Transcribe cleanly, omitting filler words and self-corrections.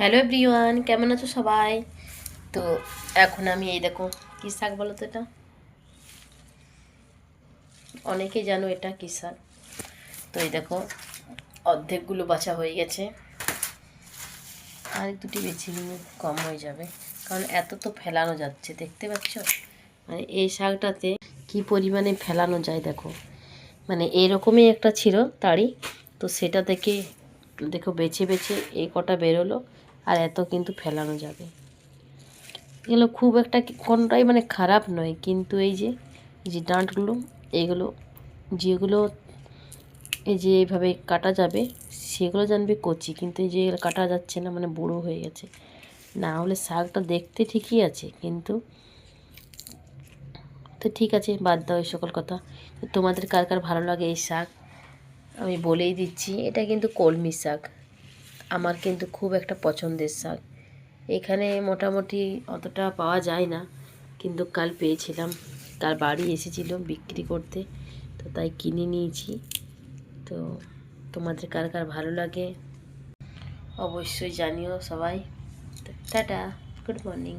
Hello everyone, কেমন আছো সবাই? তো এখন আমি এই দেখো কী শাক বলো তো, এটা অনেকেই জানো এটা কী শাক। তো এই দেখো অর্ধেকগুলো বাছা হয়ে গেছে, আর দুটি বেছে নিয়ে কম হয়ে যাবে, কারণ এত তো ফেলানো যাচ্ছে, দেখতে পাচ্ছ। মানে এই শাকটাতে কি পরিমাণে ফেলানো যায় দেখো। মানে এরকমই একটা ছিল তাড়ি, তো সেটা থেকে দেখো বেছে বেছে এই কটা বেরোলো, আর এত কিন্তু ফেলানো যাবে। এগুলো খুব একটা কোনটাই মানে খারাপ নয়, কিন্তু এই যে ডাঁটগুলো, এইগুলো যেগুলো এই যে এইভাবে কাটা যাবে সেগুলো জানবে কচি, কিন্তু এই যে কাটা যাচ্ছে না, মানে বুড়ো হয়ে গেছে। না হলে শাকটা দেখতে ঠিকই আছে, কিন্তু তো ঠিক আছে, বাদ দাও এই সকল কথা। তো তোমাদের কার কার ভালো লাগে এই শাক আমি বলেই দিচ্ছি, এটা কিন্তু কলমি শাক। আমার কিন্তু খুব একটা পছন্দের শাক। এখানে মোটামুটি অতটা পাওয়া যায় না, কিন্তু কাল পেয়েছিলাম, কাল বাড়ি এসেছিলো বিক্রি করতে, তো তাই কিনে নিয়েছি। তো তোমাদের কার কার ভালো লাগে অবশ্যই জানিও সবাই। Tata, good morning.